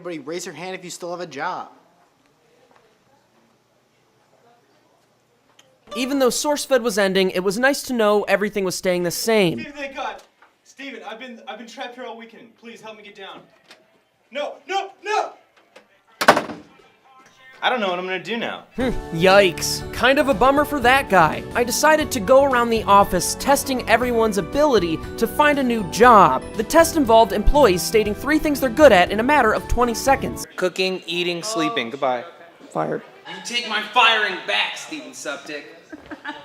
everybody raise your hand if you still have a job. Even though SourceFed was ending, it was nice to know everything was staying the same. Steven, thank God. Steven, I've been trapped here all weekend. Please help me get down. No, no, no! I don't know what I'm gonna do now. Yikes. Kind of a bummer for that guy. I decided to go around the office testing everyone's ability to find a new job. The test involved employees stating 3 things they're good at in a matter of 20 seconds. Cooking, eating, sleeping. Goodbye. Fired. You take my firing back, Steven Suptic.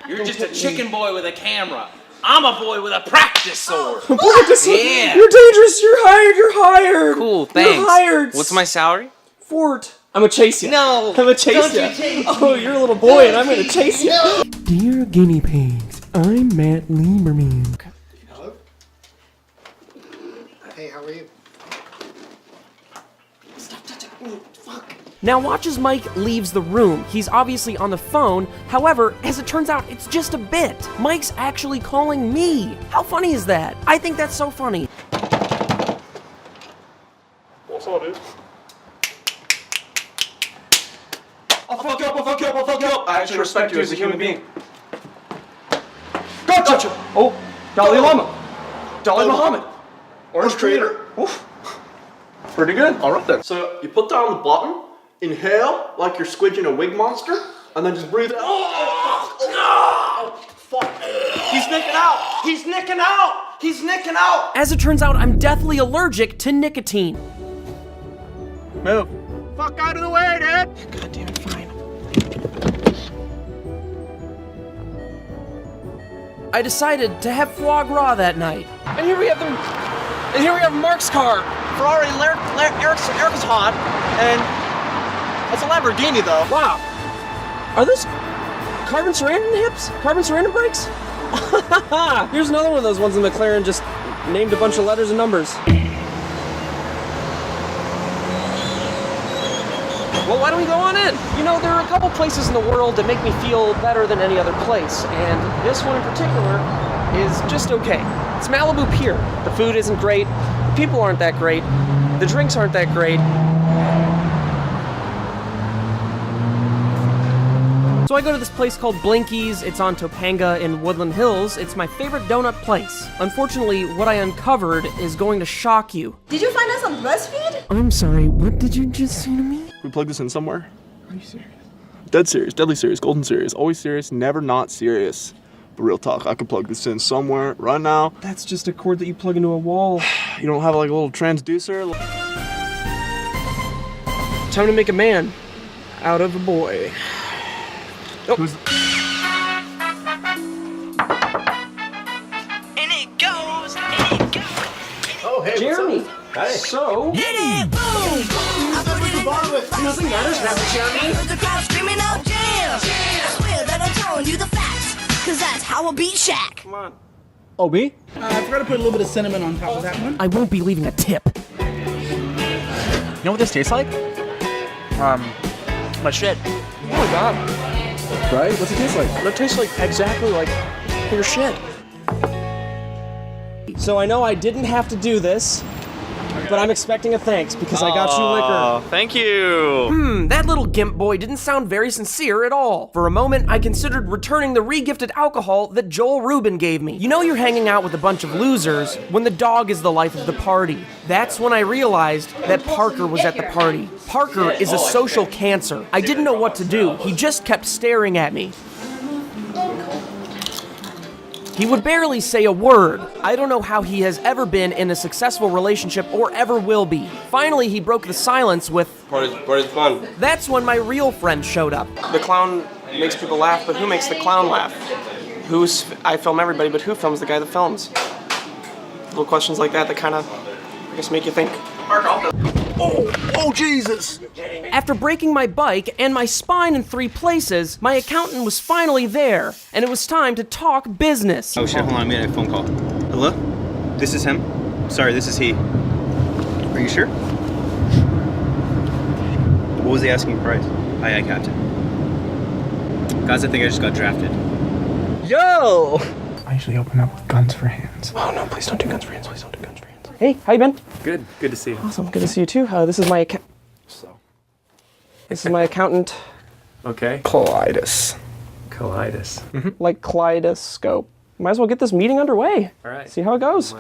You're just a chicken boy with a camera. I'm a boy with a practice sword. Yeah. You're dangerous. You're hired. You're hired. Cool, thanks. You're hired. What's my salary? Fort. I'm gonna chase you. No. I'm gonna chase you. Oh, you're a little boy, and I'm gonna chase you. Dear guinea pigs, I'm Matt Lieberman. Hello? Hey, how are you? Stop touching me. Fuck. Now watch as Mike leaves the room. He's obviously on the phone. However, as it turns out, it's just a bit. Mike's actually calling me. How funny is that? I think that's so funny. What's up, dude? I'll fuck you up, I'll fuck you up, I'll fuck you up! I actually respect you as a human being. Gotcha! Oh, Dalai Lama. Dalai Muhammad. Orange Trader. Oof. Pretty good. All right then. So you put down the button, inhale like you're squidging a wig monster, and then just breathe out. Oh, fuck. He's nicking out. He's nicking out. He's nicking out. As it turns out, I'm deathly allergic to nicotine. Move. Fuck out of the way, dude. God damn it, fine. I decided to have foie gras that night. And here we have them. And here we have Mark's car. Ferrari Eric's hot. And that's a Lamborghini, though. Wow. Are those carbon ceramic hips? Carbon ceramic brakes? Here's another one of those ones in McLaren just named a bunch of letters and numbers. Well, why don't we go on in? You know, there are a couple places in the world that make me feel better than any other place, and this one in particular is just okay. It's Malibu Pier. The food isn't great, the people aren't that great, the drinks aren't that great. So I go to this place called Blinky's. It's on Topanga in Woodland Hills. It's my favorite donut place. Unfortunately, what I uncovered is going to shock you. Did you find us on BuzzFeed? I'm sorry, what did you just say to me? We plug this in somewhere? Are you serious? Dead serious, deadly serious, golden serious, always serious, never not serious. But real talk, I could plug this in somewhere right now. That's just a cord that you plug into a wall. You don't have like a little transducer? Time to make a man out of a boy. Oh. Who's And it goes, and it goes. Oh, hey, Jeremy. what's up? Hey. So, Nothing matters now, Jeremy. The crowd screaming out jam. I swear that I'm telling you the facts, cause that's how I beat Shaq. come on. Oh, me? I forgot to put a little bit of cinnamon on top of that one. I won't be leaving a tip. You know what this tastes like? My shit. Oh my god. Right? What's it taste like? That tastes like exactly like your shit. So I know I didn't have to do this, but I'm expecting a thanks because I got you liquor. Thank you! That little gimp boy didn't sound very sincere at all. For a moment, I considered returning the re-gifted alcohol that Joel Rubin gave me. You know you're hanging out with a bunch of losers when the dog is the life of the party. That's when I realized that Parker was at the party. Parker is a social cancer. I didn't know what to do. He just kept staring at me. He would barely say a word. I don't know how he has ever been in a successful relationship or ever will be. Finally, he broke the silence with, Party's fun. that's when my real friend showed up. The clown makes people laugh, but who makes the clown laugh? I film everybody, but who films the guy that films? Little questions like that kind of, I guess, make you think. Oh, Jesus! After breaking my bike and my spine in 3 places, my accountant was finally there, and it was time to talk business. Oh shit, hold on, I made a phone call. Hello? This is him? Sorry, this is he. Are you sure? What was the asking price? Aye, Captain. Guys, I think I just got drafted. Yo! I usually open up with guns for hands. Oh no, please don't do guns for hands, please don't do guns for hands. Hey, how you been? Good to see you. Awesome, good to see you too. This is my account. This is my accountant. Okay. Colitis. Colitis. Like kaleidoscope. Might as well get this meeting underway. All right. See how it goes.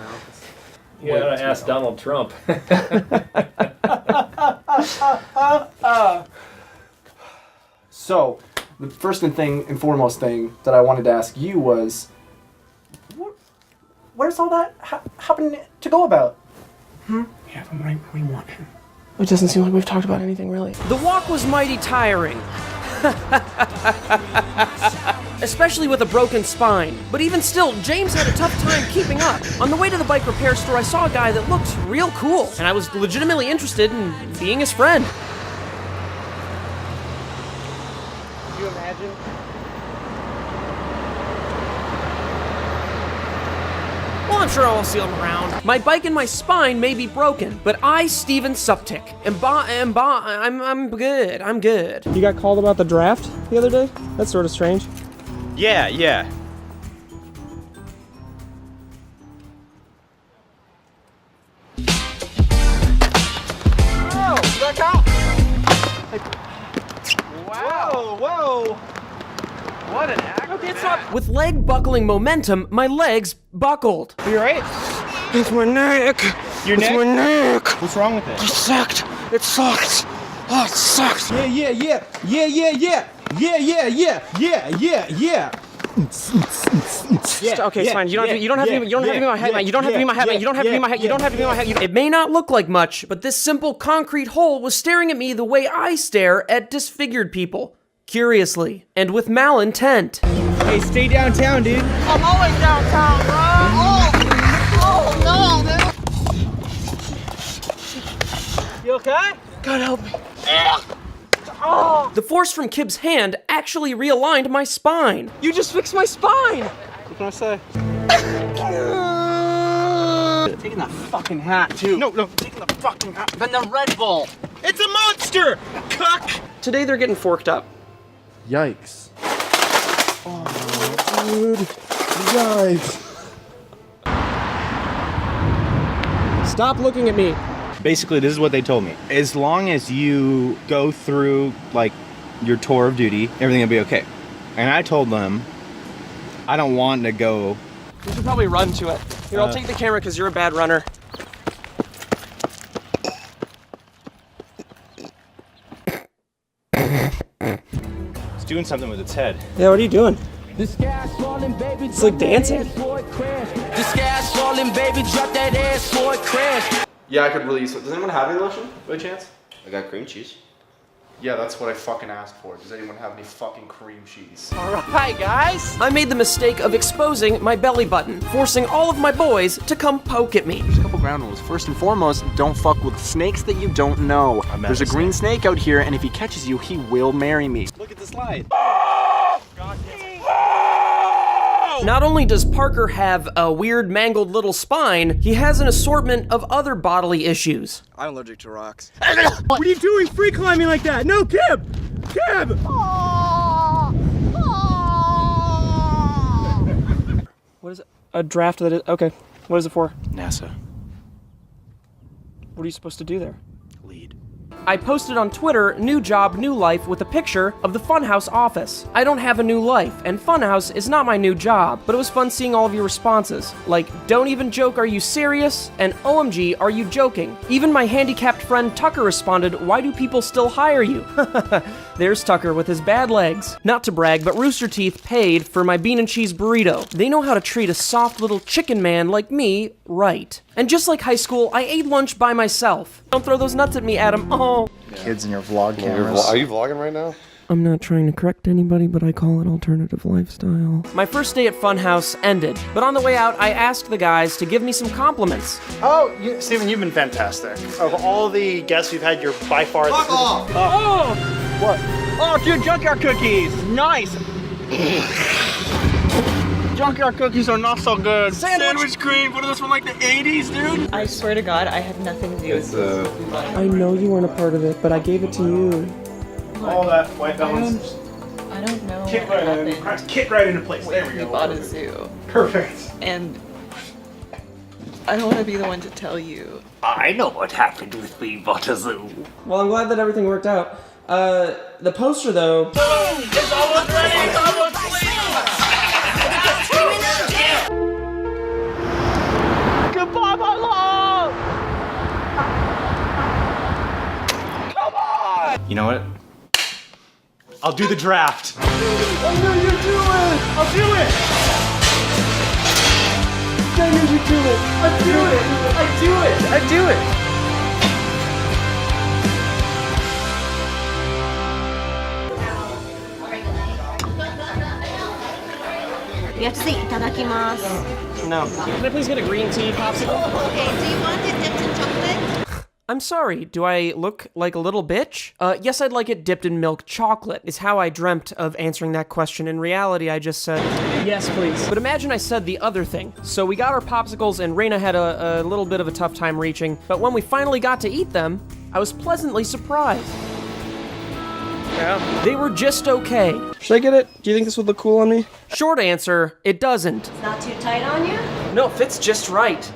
You gotta ask Donald Trump. So, the first and foremost thing that I wanted to ask you was, where's all that happen to go about? Yeah, but why we want him? It doesn't seem like we've talked about anything really. The walk was mighty tiring. Especially with a broken spine. But even still, James had a tough time keeping up. On the way to the bike repair store, I saw a guy that looked real cool, and I was legitimately interested in being his friend. Could you imagine? Well, I'm sure I'll see him around. My bike and my spine may be broken, but I, Steven Suptic, I'm good. I'm good. You got called about the draft the other day? That's sort of strange. Yeah. With leg buckling momentum, my legs buckled. You right? It's my neck. Your neck? My neck. What's wrong with it? It sucked. It sucked. Oh, it sucks. Okay, it's fine. You don't have to be my headline. You don't have to be my headline. You don't have to be my head. You don't have to be my head. It may not look like much, but this simple concrete hole was staring at me the way I stare at disfigured people. Curiously, and with malintent. Hey, stay downtown, dude. I'm always downtown, bro. Oh no, dude. You okay? God help me. The force from Kib's hand actually realigned my spine. You just fixed my spine. What can I say? Taking that fucking hat, too. No. Taking the fucking hat. Then the Red Bull. It's a monster! Cuck! Today they're getting forked up. Yikes. Oh, dude. Yikes. Stop looking at me. Basically, this is what they told me. As long as you go through, like, your tour of duty, everything will be okay. And I told them, I don't want to go. You should probably run to it. Here, I'll take the camera because you're a bad runner. It's doing something with its head. Yeah, what are you doing? The sky's falling, baby. It's like dancing. The sky's falling, baby. Drop that ass for a crash. Yeah, I could release it. Does anyone have any lotion, by chance? I got cream cheese. Yeah, that's what I fucking asked for. Does anyone have any fucking cream cheese? Alright, guys. I made the mistake of exposing my belly button, forcing all of my boys to come poke at me. There's a couple ground rules. First and foremost, don't fuck with snakes that you don't know. There's a green snake out here, and if he catches you, he will marry me. Look at the slide. Not only does Parker have a weird mangled little spine, he has an assortment of other bodily issues. I'm allergic to rocks. What are you doing free climbing like that? No, Kib! Kib! What is it? A draft that is... Okay. What is it for? NASA. What are you supposed to do there? Lead. I posted on Twitter, new job, new life, with a picture of the Funhouse office. I don't have a new life, and Funhouse is not my new job, but it was fun seeing all of your responses. Like, don't even joke, are you serious? And OMG, are you joking? Even my handicapped friend Tucker responded, why do people still hire you? There's Tucker with his bad legs. Not to brag, but Rooster Teeth paid for my bean and cheese burrito. They know how to treat a soft little chicken man like me right. And just like high school, I ate lunch by myself. Don't throw those nuts at me, Adam. Oh. Kids in your vlog cameras. Are you vlogging right now? I'm not trying to correct anybody, but I call it alternative lifestyle. My first day at Funhouse ended, but on the way out, I asked the guys to give me some compliments. Oh, Steven, you've been fantastic. Of all the guests we've had, you're by far the... Fuck off! Oh! What? Oh, dude, junkyard cookies! Nice! Junkyard cookies are not so good. Sandwich cream, what are those from like the 80s, dude? I swear to God, I had nothing to do with it. I know you weren't a part of it, but I gave it to you. All that white balance. I don't know Kick what right in. happened. Kick right into place. There we We go. bought a zoo. Perfect. And I don't want to be the one to tell you. I know what happened with me, bought a zoo. Well, I'm glad that everything worked out. The poster though. It's almost ready. It's almost Goodbye, my love! Come on! You know what? I'll do the draft. I know you do it! I'll do it! I know you do it! I do it! I do it! I do it! You have to say itadakimasu. No. Can I please get a green tea popsicle? Okay, do you want it dipped in chocolate? I'm sorry, do I look like a little bitch? Yes, I'd like it dipped in milk chocolate, is how I dreamt of answering that question. In reality, I just said, yes, please. But imagine I said the other thing. So we got our popsicles, and Reina had a little bit of a tough time reaching, but when we finally got to eat them, I was pleasantly surprised. Yeah. They were just okay. Should I get it? Do you think this would look cool on me? Short answer, it doesn't. It's not too tight on you? No, it fits just right.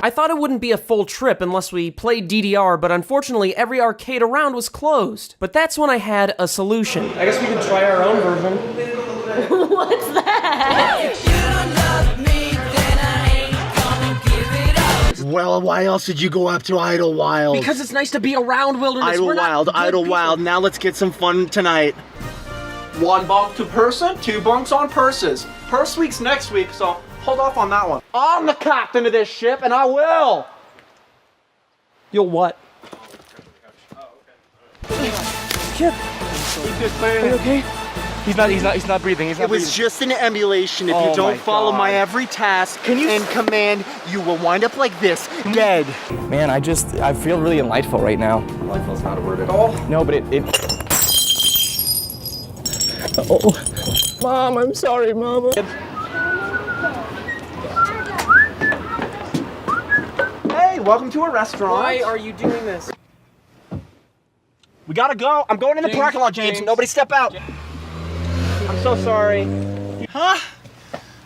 I thought it wouldn't be a full trip unless we played DDR, but unfortunately every arcade around was closed. But that's when I had a solution. I guess we could try our own version. What's that? Well, why else did you go up to Idlewild? Because it's nice to be around Wilderness. Idlewild. Now let's get some fun tonight. 1 bunk to person, 2 bunks on purses. Purse week's next week, so hold off on that one. I'm the captain of this ship, and I will. You'll what? Kip. Are you okay? He's not breathing. It was just an emulation. If you don't follow my every task and command, you will wind up like this, dead. Man, I feel really delightful right now. Delightful's not a word at all. No, but it... Oh, Mom, I'm sorry, Mama. Hey, welcome to a restaurant. Why are you doing this? We gotta go. I'm going in the parking lot, James. Nobody step out. I'm so sorry. Huh?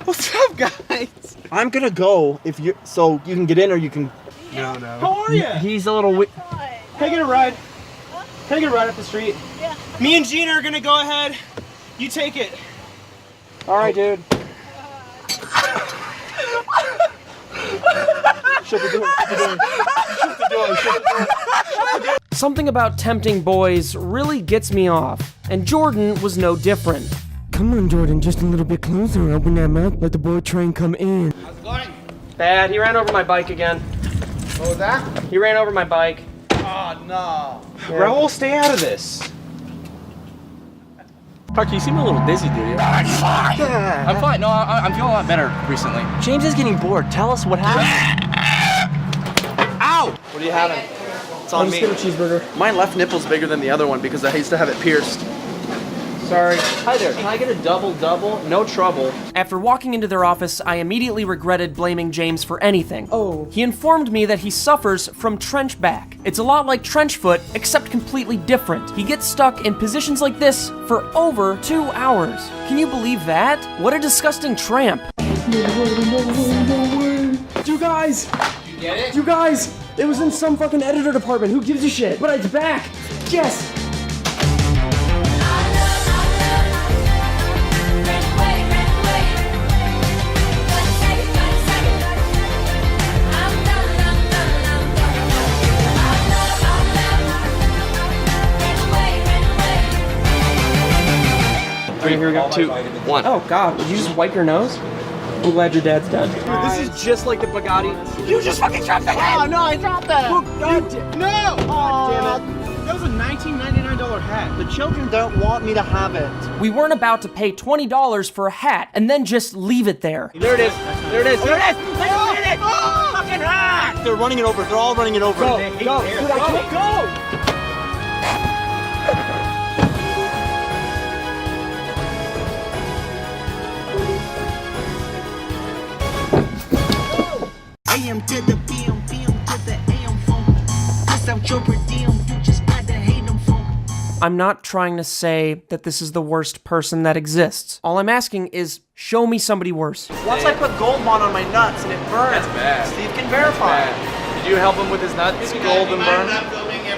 What's up, guys? I'm gonna go if you so you can get in or you can. No. How are you? He's a little. Can I get a ride? Can I get a ride up the street? Yeah. Me and Gina are gonna go ahead. You take it. All right, dude. Shut the door. Shut the door. Shut the door. Shut the door. Something about tempting boys really gets me off, and Jordan was no different. Come on, Jordan, just a little bit closer. Open that mouth, let the boy train come in. How's it going? Bad. He ran over my bike again. What was that? He ran over my bike. Oh no. Raul, stay out of this. Parker, you seem a little dizzy, dude. I'm fine. No, I'm feeling a lot better recently. James is getting bored. Tell us what happened. Ow! What are you having? It's on me. Get a cheeseburger. My left nipple's bigger than the other one because I used to have it pierced. Sorry. Hi there. Can I get a double-double? No trouble. After walking into their office, I immediately regretted blaming James for anything. Oh. He informed me that he suffers from trench back. It's a lot like trench foot, except completely different. He gets stuck in positions like this for over 2 hours. Can you believe that? What a disgusting tramp. You guys! You get it? You guys! It was in some fucking editor department. Who gives a shit? But it's back! Yes! Here we go. 2, 1. Oh god, did you just wipe your nose? I'm glad your dad's dead. This is just like the Bugatti. You just fucking dropped the hat! Oh no, I dropped that. No! God damn it. That was a $19.99 hat. The children don't want me to have it. We weren't about to pay $20 for a hat and then just leave it there. There it is. There it is. There it is. Fucking hat! They're running it over. They're all running it over. Go. Dude, I can't go. AM to the PM, PM to the AM phone. Piss out your per diem, you just gotta hate them phone. I'm not trying to say that this is the worst person that exists. All I'm asking is, show me somebody worse. Once I put Gold Bond on my nuts and it burned. That's bad. Steve can verify. Did you help him with his nuts? Golden burn.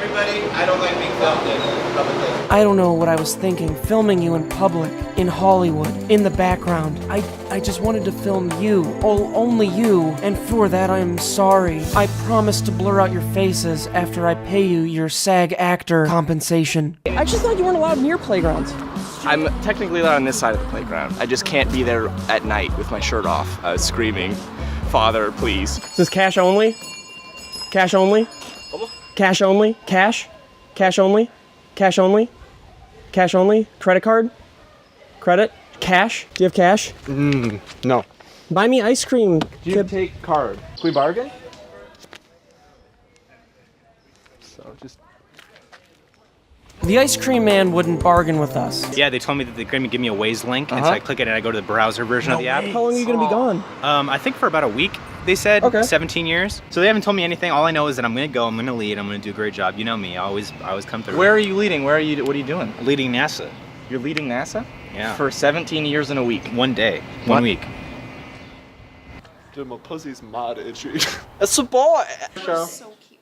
Everybody, I don't like being filmed in publicly. I don't know what I was thinking, filming you in public, in Hollywood, in the background. I just wanted to film you, only you, and for that I'm sorry. I promise to blur out your faces after I pay you your SAG actor compensation. I just thought you weren't allowed near playgrounds. I'm technically allowed on this side of the playground. I just can't be there at night with my shirt off, screaming, "Father, please." Is this cash only? Cash only? Cash only? Cash? Cash only? Cash only? Cash only? Credit card? Credit? Cash? Do you have cash? No. Buy me ice cream. Do you take card? Can we bargain? So just... The ice cream man wouldn't bargain with us. Yeah, they told me that they're going to give me a Waze link, and so I click it and I go to the browser version of the app. How long are you going to be gone? I think for about a week, they said. Okay. 17 years. So they haven't told me anything. All I know is that I'm going to go, I'm going to lead, I'm going to do a great job. You know me, I always come through. Where are you leading? What are you doing? Leading NASA. You're leading NASA? Yeah. For 17 years in a week. One day. 1 week. Dude, my pussy's mad itchy. It's a boy. So cute.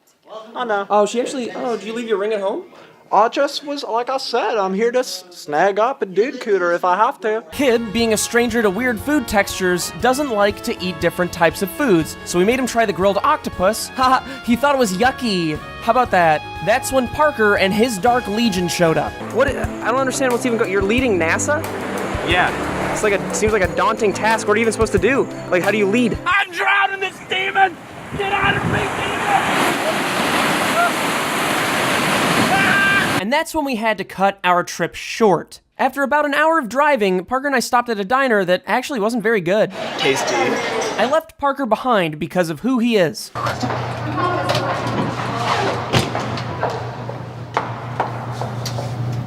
I know. Oh, she actually... Oh, did you leave your ring at home? I just was, like I said, I'm here to snag up a dude cooter if I have to. Kid, being a stranger to weird food textures, doesn't like to eat different types of foods, so we made him try the grilled octopus. Haha, he thought it was yucky. How about that? That's when Parker and his Dark Legion showed up. What? I don't understand what's even You're leading NASA? Yeah. It's like seems like a daunting task. What are you even supposed to do? Like, how do you lead? I'm drowning this demon! Get out of me, demon! And that's when we had to cut our trip short. After about an hour of driving, Parker and I stopped at a diner that actually wasn't very good. Tasty. I left Parker behind because of who he is.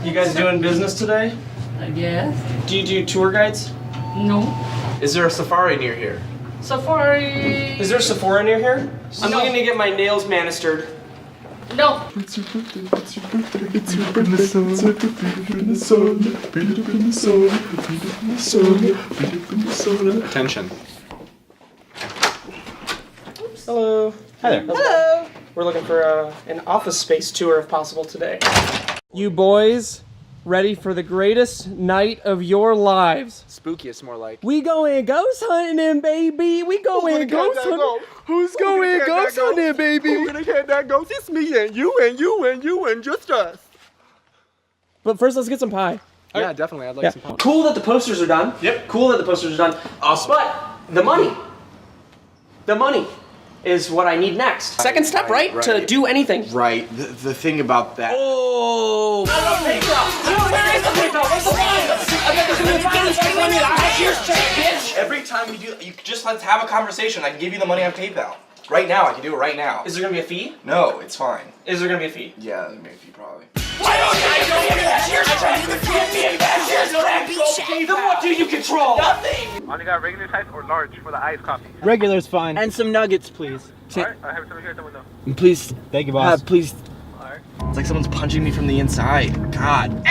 You guys doing business today? I guess. Do you do tour guides? No. Is there a safari near here? Safari. Is there a Sephora near here? I'm No. looking to get my nails manicured. No. Attention. Hello. Hi there. Hello. We're looking for an office space tour if possible today. You boys, ready for the greatest night of your lives? Spooky, it's more like. We going ghost hunting, baby. We going ghost hunting. Who's going ghost hunting, baby? Who's gonna get that ghost? It's me and you and you and you and just us. But first, let's get some pie. Yeah, definitely. I'd like some pie. Cool that the posters are done. Yep. Cool that the posters are done. Awesome. But the money is what I need next. Second step, right? To do anything. Right. The thing about that. Oh! Every time we do, you just let's have a conversation. I can give you the money on PayPal. Right now, I can do it right now. Is there gonna be a fee? No, it's fine. Is there gonna be a fee? Yeah, there'll be a fee probably. Why don't I go get cashiers check? Give me a cashier's check. Then what do you control? Nothing. Only got regular size or large for the iced coffee. Regular's fine. And some nuggets, please. Alright, I have some here at the window. Please. Thank you, boss. Please. Alright. It's like someone's punching me from the inside. God.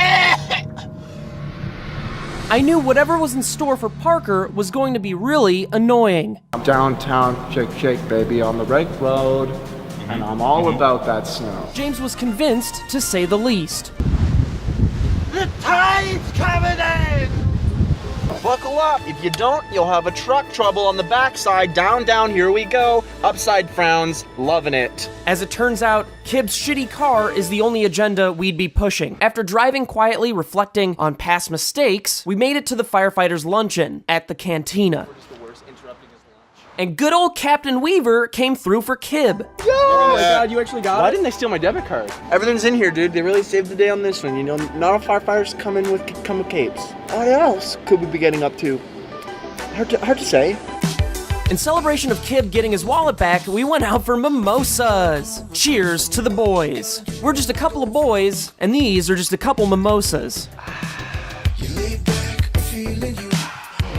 I knew whatever was in store for Parker was going to be really annoying. Downtown, shake, baby, on the reg road. And I'm all about that snow. James was convinced, to say the least. The tide's coming in! Buckle up. If you don't, you'll have a truck trouble on the backside. Down, here we go. Upside frowns. Loving it. As it turns out, Kib's shitty car is the only agenda we'd be pushing. After driving quietly, reflecting on past mistakes, we made it to the firefighters' luncheon at the cantina. And good old Captain Weaver came through for Kib. Oh my god, you actually got Why it? didn't they steal my debit card? Everything's in here, dude. They really saved the day on this one. You know, not all firefighters come with capes. What else could we be getting up to? Hard to say. In celebration of Kib getting his wallet back, we went out for mimosas. Cheers to the boys. We're just a couple of boys, and these are just a couple mimosas.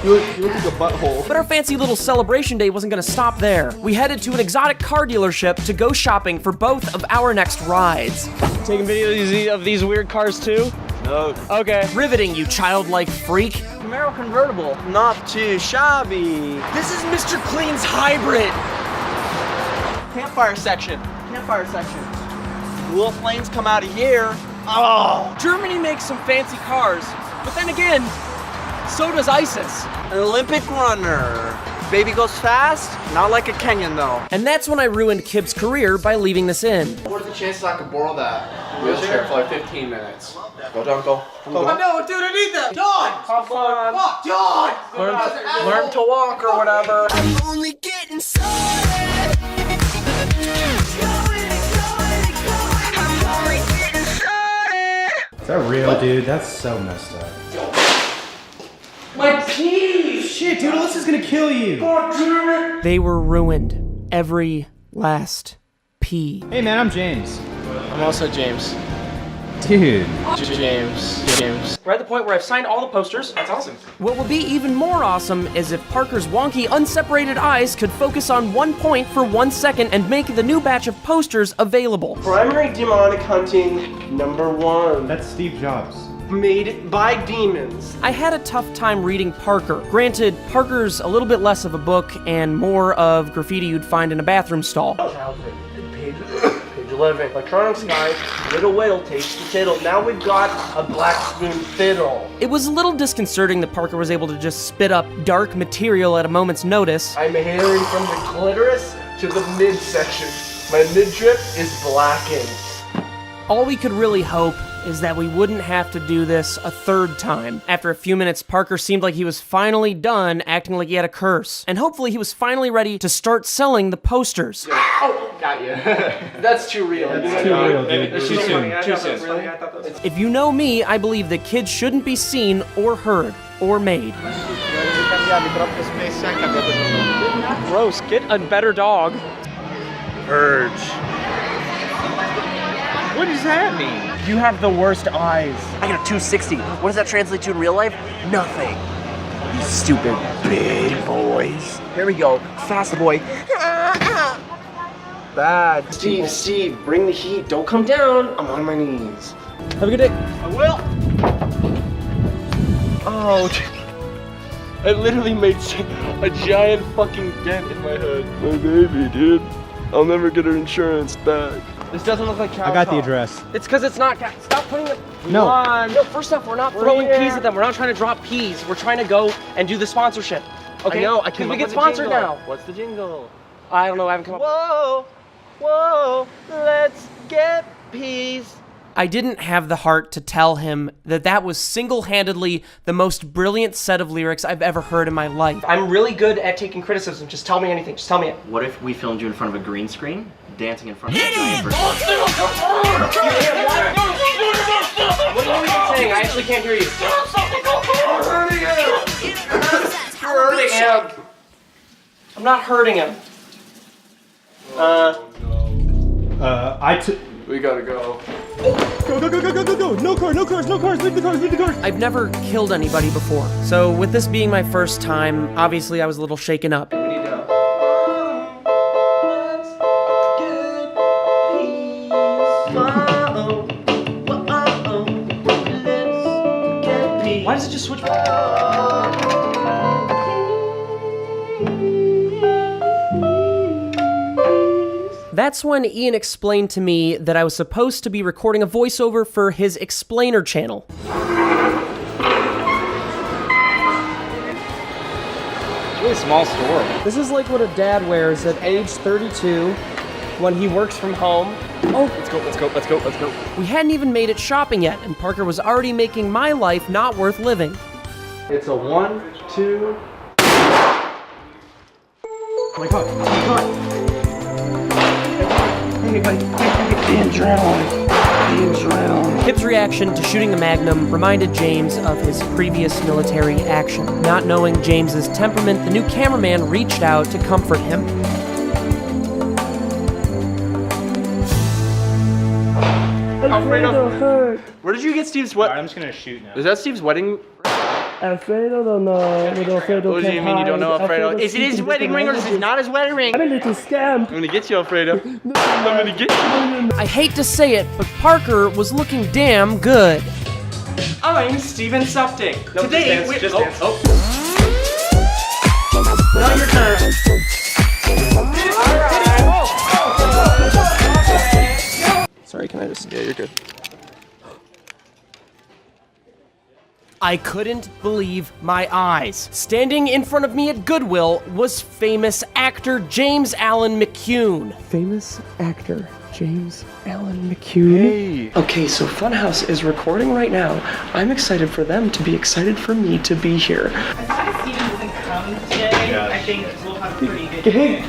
You look like a butthole. But our fancy little celebration day wasn't gonna stop there. We headed to an exotic car dealership to go shopping for both of our next rides. Taking videos of these weird cars too? No. Okay. Riveting, you childlike freak. Camaro convertible. Not too shabby. This is Mr. Clean's hybrid. Campfire section. Cool flames come out of here. Oh, Germany makes some fancy cars, but then again, so does ISIS. An Olympic runner. Baby goes fast, not like a Kenyan though. And that's when I ruined Kib's career by leaving this in. What are the chances I could borrow that wheelchair for like 15 minutes? Go, John, go. No, dude, I need that. John! Have fun. Fuck, John! Learn to walk or whatever. I'm only getting started. Is that real, dude? That's so messed up. My keys! Shit, dude, Alyssa's gonna kill you. They were ruined. Every last pea. Hey man, I'm James. I'm also James. Dude. James. We're at the point where I've signed all the posters. That's awesome. What would be even more awesome is if Parker's wonky, unseparated eyes could focus on one point for 1 second and make the new batch of posters available. Primary demonic hunting #1. That's Steve Jobs. Made by demons. I had a tough time reading Parker. Granted, Parker's a little bit less of a book and more of graffiti you'd find in a bathroom stall. Page 11. Electronics guy, little whale takes potato. Now we've got a black spoon fiddle. It was a little disconcerting that Parker was able to just spit up dark material at a moment's notice. I'm hairing from the clitoris to the midsection. My midrib is blackened. All we could really hope is that we wouldn't have to do this a third time. After a few minutes, Parker seemed like he was finally done acting like he had a curse. And hopefully he was finally ready to start selling the posters. Oh, got you. That's too real. That's too real, dude. That's Too soon. Too soon. Really? I thought that was... If you know me, I believe that kids shouldn't be seen or heard or made. Gross, get a better dog. Urge. What does that mean? You have the worst eyes. I got a 260. What does that translate to in real life? Nothing. You stupid big boys. Here we go. Fast boy. Bad. Steve, bring the heat. Don't come down. I'm on my knees. Have a good day. I will. Oh, I literally made a giant fucking dent in my head. My baby, dude. I'll never get her insurance back. This doesn't look like cow I got the talk. address. It's because it's not. Stop putting it. No. No, first off, we're not throwing peas at them. We're not trying to drop peas. We're trying to go and do the sponsorship. Okay? I know. I came we up get with sponsored a jingle. now. What's the jingle? I don't know. I haven't come up. Whoa, let's get peas. I didn't have the heart to tell him that that was single-handedly the most brilliant set of lyrics I've ever heard in my life. I'm really good at taking criticism. Just tell me anything. Just tell me it. What if we filmed you in front of a green screen, dancing in front of a giant person? What are you even saying? I actually can't hear you. You're hurting him. I'm not hurting him. We gotta go. Go, go, go, go, go, go, go! No cars, leave the cars! I've never killed anybody before, so with this being my first time, obviously I was a little shaken up. We need to. Why does it just switch? That's when Ian explained to me that I was supposed to be recording a voiceover for his Explainer channel. It's a really small store. This is like what a dad wears at age 32 when he works from home. Oh, let's go. We hadn't even made it shopping yet, and Parker was already making my life not worth living. It's a 1, 2. Oh my god. Hey, buddy. The adrenaline. Kib's reaction to shooting the Magnum reminded James of his previous military action. Not knowing James's temperament, the new cameraman reached out to comfort him. Alfredo, where did you get Steve's wedding? I'm just gonna shoot now. Is that Steve's wedding? Alfredo don't know. Alfredo What do you mean you don't know Alfredo? Is it his wedding ring or is it not his wedding ring? I'm a little scam. I'm gonna get you, Alfredo. I'm gonna get you. I hate to say it, but Parker was looking damn good. I'm Steven Suptic. No, Today, just dance. Now your turn. Sorry, Can I just? Yeah, you're good. I couldn't believe my eyes. Standing in front of me at Goodwill was famous actor James Allen McCune. Famous actor James Allen McCune. Hey. Okay, so Funhouse is recording right now. I'm excited for them to be excited for me to be here. I think we'll have a pretty good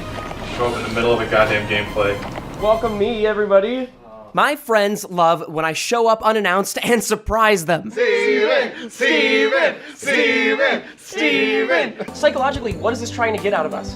Show up in the middle of a goddamn gameplay. Welcome me, everybody. My friends love when I show up unannounced and surprise them. Steven! Psychologically, what is this trying to get out of us?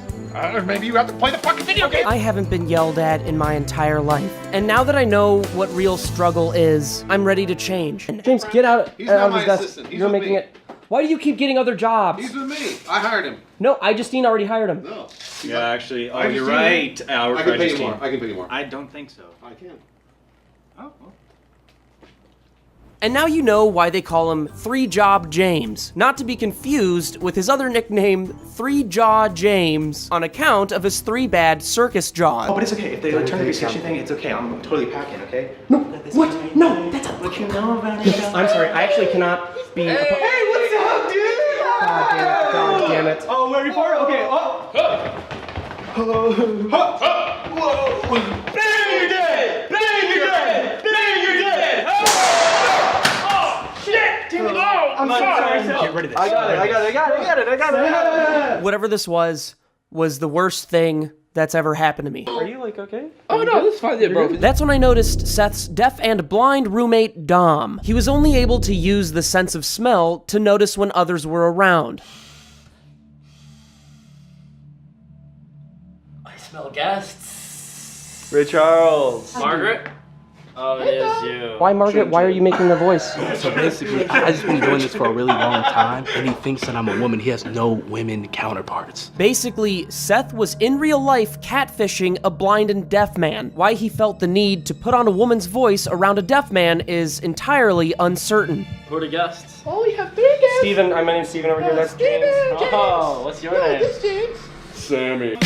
Maybe you have to play the fucking video game. I haven't been yelled at in my entire life. And now that I know what real struggle is, I'm ready to change. James, get out He's not of my his desk. assistant. He's You're with making me. it. Why do you keep getting other jobs? He's with me. I hired him. No, Justine already hired him. No. Yeah, actually. Oh, I you're just- right. I can pay you more. I can pay you more. I don't think so. I can. Oh, well. And now you know why they call him Three Job James, not to be confused with his other nickname, Three Jaw James, on account of his 3 bad circus jaws. Oh, but it's okay. If they like turn the sketchy thing, it's okay. I'm totally packing, okay? No, what? No, that's What you know about it? I'm sorry, I actually cannot be. Hey, what's up, dude? God damn it. Oh, where are you for? Okay. Whoa. Bang, you're dead! Bang, you're dead! Bang, you're dead! Oh, shit! Damn it! Oh, I'm sorry. Get rid of this. I got it. Whatever this was the worst thing that's ever happened to me. Are you like okay? Oh, no, that's fine, bro. That's when I noticed Seth's deaf and blind roommate, Dom. He was only able to use the sense of smell to notice when others were around. I smell guests. Ray Charles. Margaret? Oh, it is you. Why, Margaret? Why are you making the voice? So basically, I've just been doing this for a really long time, and he thinks that I'm a woman. He has no women counterparts. Basically, Seth was in real life catfishing a blind and deaf man. Why he felt the need to put on a woman's voice around a deaf man is entirely uncertain. Who are the guests? Oh, we have 3 guests. Steven, my name's Steven over here. That's James. Oh, what's your name? This James. Sammy.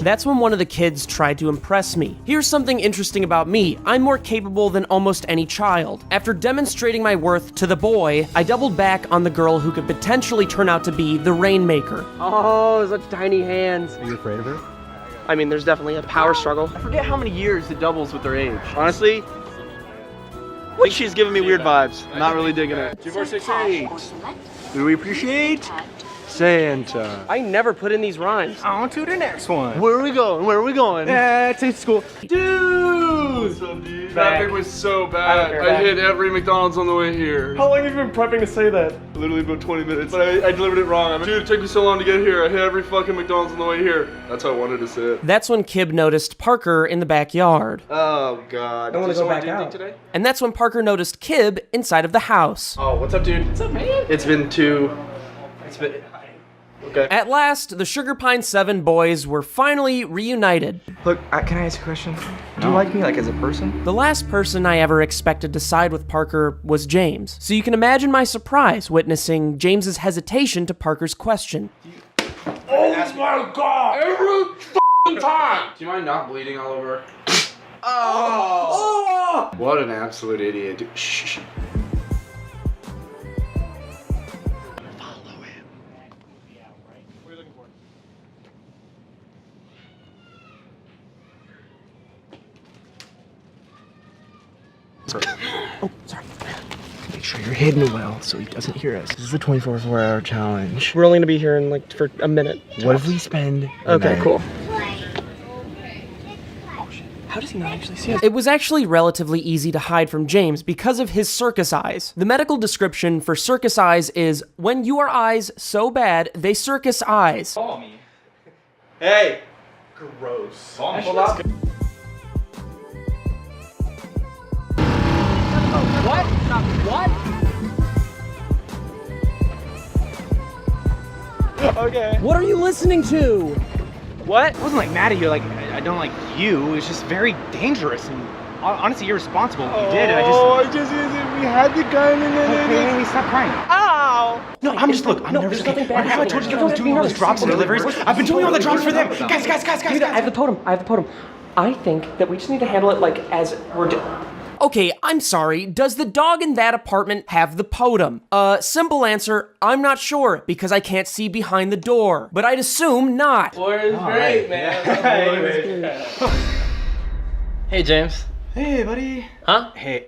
That's when one of the kids tried to impress me. Here's something interesting about me. I'm more capable than almost any child. After demonstrating my worth to the boy, I doubled back on the girl who could potentially turn out to be the Rainmaker. Oh, such tiny hands. Are you afraid of her? I mean, there's definitely a power struggle. I forget how many years it doubles with their age. Honestly, I think she's giving me weird vibes. I'm not really digging it. 2468. Do we appreciate Santa? I never put in these rhymes. On to the next one. Where are we going? Where are we going? To school. Dude! What's up, dude? Traffic was so bad. I hit every McDonald's on the way here. How long have you been prepping to say that? Literally about 20 minutes. But I delivered it wrong. Dude, it took me so long to get here. I hit every fucking McDonald's on the way here. That's how I wanted to say it. That's when Kib noticed Parker in the backyard. Oh, God. I want to go back Do anything out. today? And that's when Parker noticed Kib inside of the house. Oh, what's up, dude? What's up, man? It's been okay. At last, the Sugar Pine 7 boys were finally reunited. Look, can I ask a question? Do you like me like as a person? The last person I ever expected to side with Parker was James, so you can imagine my surprise witnessing James's hesitation to Parker's question. Oh my god! Every f***ing time! Do you mind not bleeding all over? Oh! What an absolute idiot. Dude. Shh. Oh, sorry. Make sure you're hidden well so he doesn't hear us. This is the 24-hour challenge. We're only gonna be here in like for a minute. What if we spend the Okay, night? cool. How does he not actually see us? It was actually relatively easy to hide from James because of his circus eyes. The medical description for circus eyes is when your eyes so bad they circus eyes. Call me. Hey! Gross. Call me. Hold up. What? What? Okay. What are you listening to? What? I wasn't like mad at you, like I don't like you. It's just very dangerous and honestly irresponsible what you did. And we had the gun and then Okay, stop crying. Ow! No, I'm just, look, I'm nervous. Remember how I told you I was doing all those drops and deliveries? I've been doing all the drops for them. Guys. Dude, I have the totem. I think that we just need to handle it like as we're Okay, I'm sorry. Does the dog in that apartment have the totem? Simple answer, I'm not sure because I can't see behind the door. But I'd assume not. Boy is great, man. Hey, James. Hey, buddy. Huh? Hey,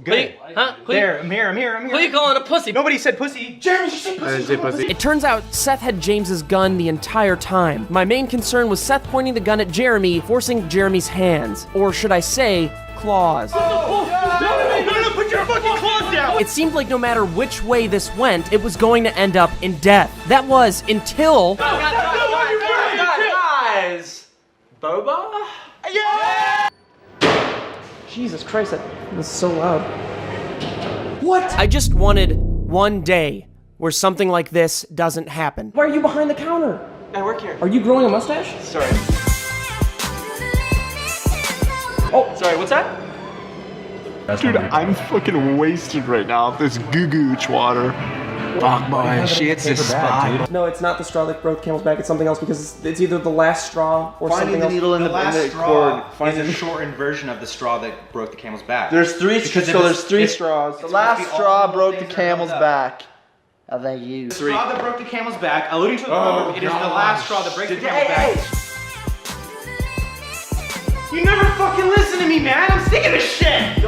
good. Huh? There, I'm here. Who you calling a pussy? Nobody said pussy. Jeremy, you said pussy. I didn't say pussy. It turns out Seth had James's gun the entire time. My main concern was Seth pointing the gun at Jeremy, forcing Jeremy's hands. Or should I say, claws. No, put your fucking claws down. It seemed like no matter which way this went, it was going to end up in death. That was until... Guys! Boba? Yeah! Jesus Christ, that was so loud. What? I just wanted one day where something like this doesn't happen. Why are you behind the counter? I work here. Are you growing a mustache? Sorry. Oh, Sorry, what's that? Dude, I'm fucking wasted right now off this goo-gooch water. Fuck, boy, shit's a spot. No, it's not the straw that broke the camel's back. It's something else because it's either the last straw or Finding something the else. needle in the cord. is a shortened version of the straw that broke the camel's back. There's three Because straws. The last straw broke the camel's back. How thank you. The straw that broke the camel's back, alluding to the proverb, it is the last straw that breaks the camel's back. You never fucking listen to me, man. I'm sick of this shit.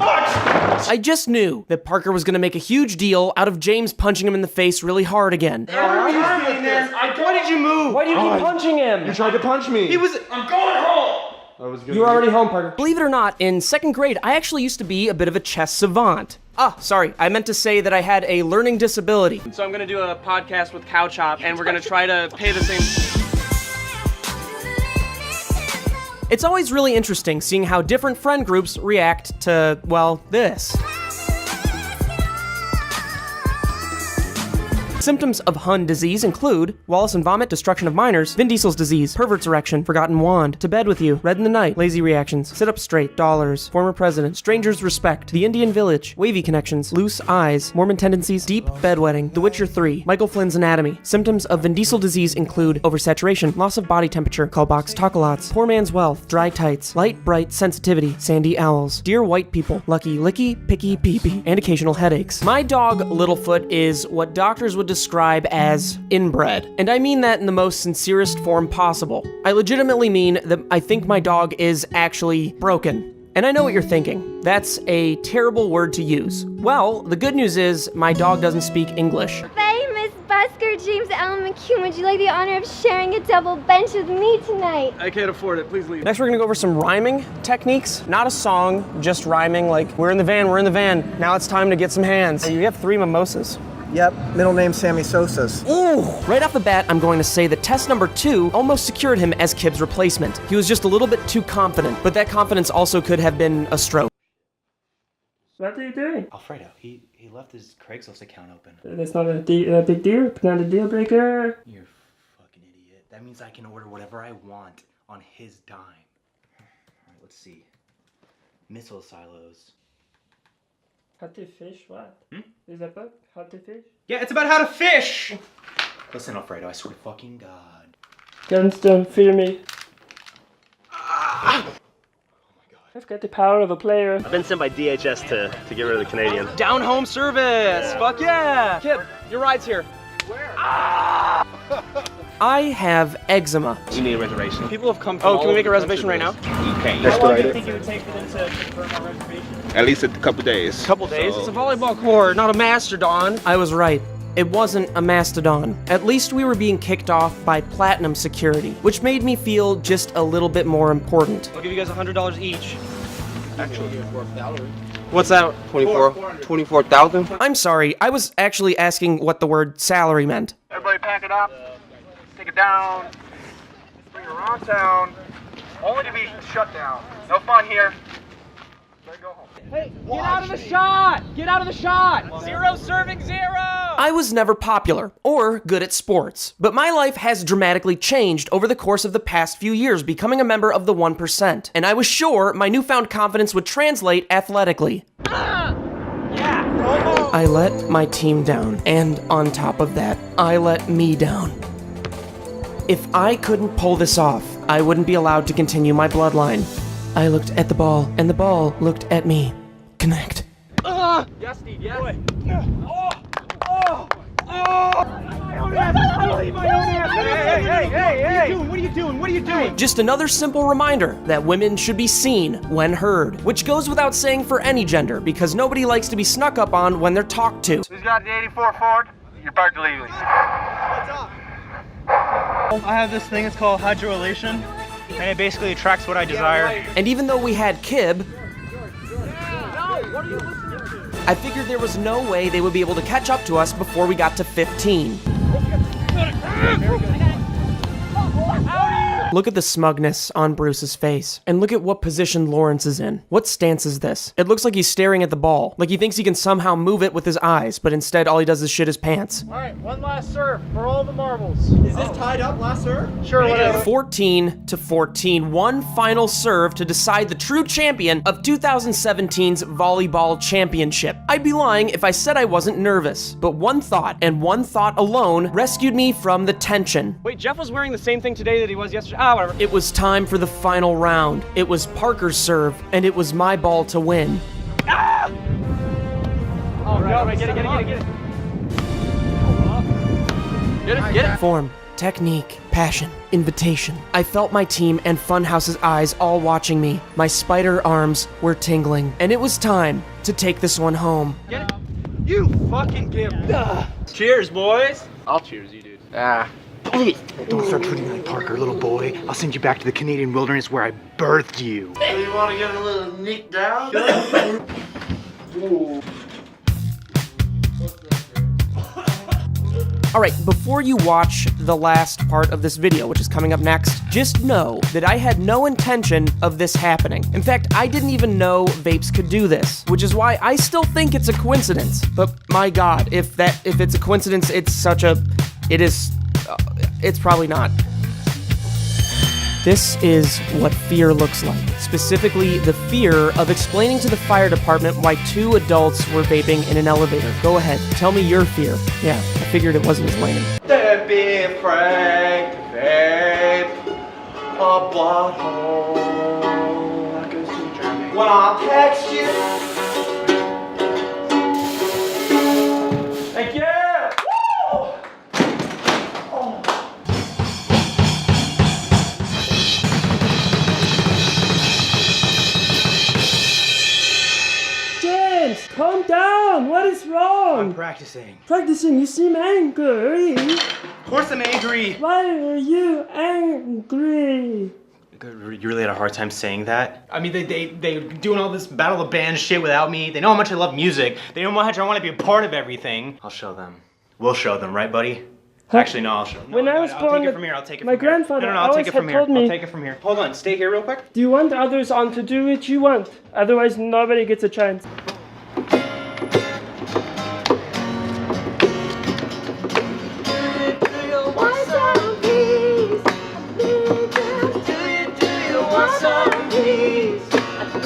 I just knew that Parker was gonna make a huge deal out of James punching him in the face really hard again. Why did you move? Why do you keep punching him? You tried to punch me. I'm going home. You're already home, Parker. Believe it or not, in second grade, I actually used to be a bit of a chess savant. Sorry, I meant to say that I had a learning disability. So I'm gonna do a podcast with Cow Chop, and we're gonna try to pay the same... It's always really interesting seeing how different friend groups react to, well, this. Symptoms of Hun disease include Wallace and vomit, destruction of minors, Vin Diesel's disease, pervert's erection, forgotten wand, to bed with you, red in the night, lazy reactions, sit up straight, dollars, former president, strangers respect, the Indian village, wavy connections, loose eyes, Mormon tendencies, deep bedwetting, The Witcher 3, Michael Flynn's anatomy. Symptoms of Vin Diesel disease include oversaturation, loss of body temperature, call box talk-a-lots, poor man's wealth, dry tights, light, bright, sensitivity, sandy owls, dear white people, lucky, licky, picky, pee-pee, and occasional headaches. My dog, Littlefoot, is what doctors would describe as inbred, and I mean that in the most sincerest form possible. I legitimately mean that I think my dog is actually broken. And I know what you're thinking. That's a terrible word to use. Well, the good news is my dog doesn't speak English. Famous busker James Allen McCune, would you like the honor of sharing a double bench with me tonight? I can't afford it, please leave. Next, we're gonna go over some rhyming techniques. Not a song, just rhyming, like, we're in the van, now it's time to get some hands. Hey, you have 3 mimosas. Yep, middle name Sammy Sosa's. Ooh! Right off the bat, I'm going to say that test number 2 almost secured him as Kibb's replacement. He was just a little bit too confident, but that confidence also could have been a stroke. What are you doing? Alfredo, he left his Craigslist account open. That's not a big deal, not a deal breaker. You're a fucking idiot. That means I can order whatever I want on his dime. Alright, let's see. Missile silos. How to fish? What? Is that book? How to fish? Yeah, it's about how to fish. Listen, Alfredo, I swear to fucking God. Guns don't fear me. I've got the power of a player. I've been sent by DHS to get rid of the Canadian. Down home service! Fuck yeah! Kib, your ride's here. Where? I have eczema. You need a reservation. People have come from can we make a reservation right now? You can't. How long do you think it would take for them to confirm our reservation? At least a couple days. Couple days? It's a volleyball court, not a mastodon. I was right. It wasn't a mastodon. At least we were being kicked off by Platinum Security, which made me feel just a little bit more important. I'll give you guys $100 each. Actually, What's that? 24,000? I'm sorry, I was actually asking what the word salary meant. Everybody pack it up. Take it down. Bring it around town. Only to be shut down. No fun here. Go home. Hey, get out of the shot! Get out of the shot! 0 serving 0! I was never popular or good at sports, but my life has dramatically changed over the course of the past few years becoming a member of the 1%, and I was sure my newfound confidence would translate athletically. I let my team down, and on top of that, I let me down. If I couldn't pull this off, I wouldn't be allowed to continue my bloodline. I looked at the ball, and the ball looked at me. Connect. Yes, Steve, yes. Hey, what are you doing? What are you doing? Just another simple reminder that women should be seen when heard, which goes without saying for any gender, because nobody likes to be snuck up on when they're talked to. Who's got the 84 Ford? You're parked illegally. I have this thing, it's called hydroelation, and it basically attracts what I desire. And even though we had Kib, I figured there was no way they would be able to catch up to us before we got to 15. Look at the smugness on Bruce's face. And look at what position Lawrence is in. What stance is this? It looks like he's staring at the ball, like he thinks he can somehow move it with his eyes, but instead all he does is shit his pants. All right, one last serve for all the marbles. Is this tied up, last serve? Sure, whatever. 14-14, one final serve to decide the true champion of 2017's volleyball championship. I'd be lying if I said I wasn't nervous, but one thought, and one thought alone, rescued me from the tension. Wait, Jeff was wearing the same thing today that he was yesterday? Ah, whatever. It was time for the final round. It was Parker's serve, and it was my ball to win. Ah! Oh, no, get it. Get it. Form, technique, passion, invitation. I felt my team and Funhouse's eyes all watching me. My spider arms were tingling, and it was time to take this one home. Get it? You fucking give. Cheers, boys. I'll cheers you, dude. Don't start treating me like Parker, little boy. I'll send you back to the Canadian wilderness where I birthed you. So you want to get a little neat down? Alright, before you watch the last part of this video, which is coming up next, just know that I had no intention of this happening. In fact, I didn't even know vapes could do this, which is why I still think it's a coincidence. But my god, if it's a coincidence, it's probably not. This is what fear looks like. Specifically, the fear of explaining to the fire department why two adults were vaping in an elevator. Go ahead, tell me your fear. Yeah, I figured it wasn't as lame. Don't be afraid to vape a butthole. That goes to Jeremy. When I text you. Thank you. Woo! Oh. James, calm down. What is wrong? I'm practicing. Practicing, you seem angry. Of course I'm angry. Why are you angry? You really had a hard time saying that? I mean, they doing all this Battle of Bands shit without me. They know how much I love music. They know how much I want to be a part of everything. I'll show them. We'll show them, right, buddy? Actually, no, I'll show them. When I was born, I'll take it from here. I'll take it from my here. grandfather No, I'll always take it from had here. told me, I'll take it from here. Hold on, stay here real quick. do you want others on to do what you want? Otherwise, nobody gets a chance.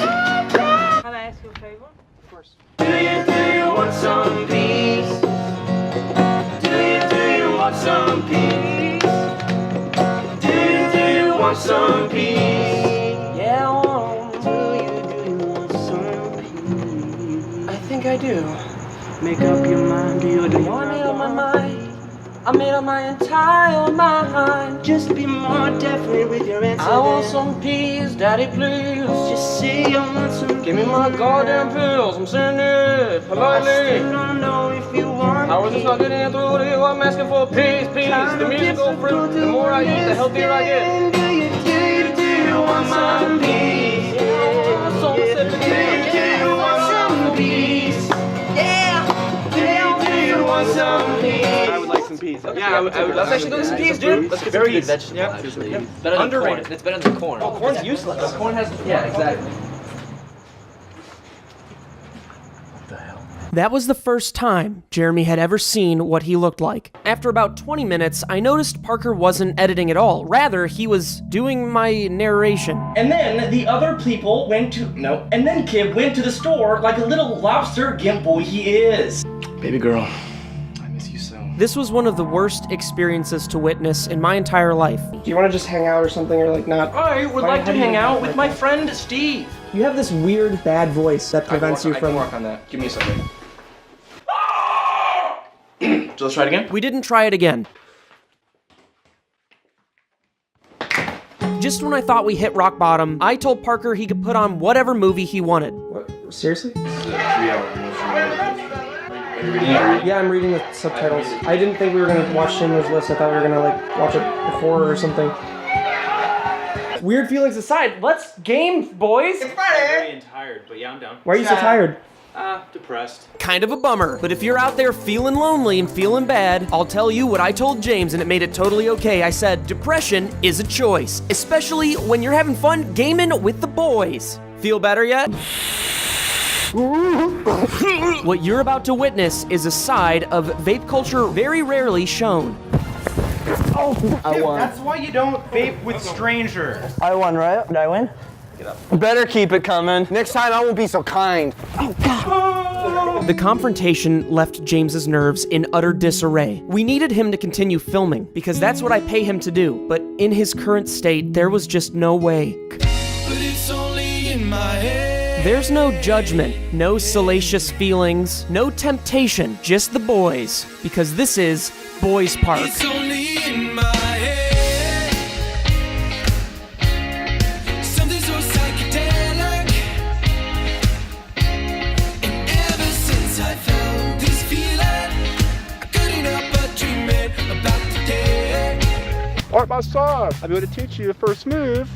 Can I ask you a favor? Of course. Do you want some peace? Do you want some peace? Do you want some peace? Yeah, I want. Do you want some peace? I think I do. Make up your mind, do you want me on my mind? I made up my entire mind. Just be more definite with your answer. I want some peace, daddy, please. Just say I want some. Give me my goddamn pills. I'm sending it politely. I still don't know if you want. How is this not getting through to you? I'm asking for peace, peace. The musical fruit. The more I eat, the healthier I get. Do you want some peace? Yeah. So do you want some peace? Yeah. Do you want some peace? I would like some peas. Yeah, let's actually go get some peas, dude. Let's get some peas. Vegetable, actually. Yeah. Better than Underrated. corn. It's better than corn. Oh, corn's useless. Corn has. Yeah, exactly. That was the first time Jeremy had ever seen what he looked like. After about 20 minutes, I noticed Parker wasn't editing at all. Rather, he was doing my narration. And then the other people went to, no, and then Kib went to the store like a little lobster gimp boy he is. Baby girl, I miss you so. This was one of the worst experiences to witness in my entire life. Do you want to just hang out or something, or like not? I would like to hang out with my friend Steve. You have this weird bad voice that prevents you from. I can work on that. Give me a second. So let's try it again? We didn't try it again. Just when I thought we hit rock bottom, I told Parker he could put on whatever movie he wanted. What? Seriously? It's a 3-hour movie. Yeah, I'm reading the subtitles. I didn't think we were gonna watch Schindler's List. I thought we were gonna like watch a horror or something. Weird feelings aside, let's game, boys. I'm very tired, but yeah, I'm down. Why are you so tired? Depressed. Kind of a bummer, but if you're out there feeling lonely and feeling bad, I'll tell you what I told James and it made it totally okay. I said, depression is a choice, especially when you're having fun gaming with the boys. Feel better yet? What you're about to witness is a side of vape culture very rarely shown. Oh, I won. That's why you don't vape with strangers. I won, right? Did I win? Get up. Better keep it coming. Next time I won't be so kind. Oh, God. The confrontation left James's nerves in utter disarray. We needed him to continue filming, because that's what I pay him to do, but in his current state, there was just no way. But it's only in my head. There's no judgment, no salacious feelings, no temptation, just the boys, because this is Boys Park. It's only in my head. Something so psychedelic. And ever since I felt this feeling, I couldn't help but dreaming about the day. Alright, my son, I'm going to teach you the first move.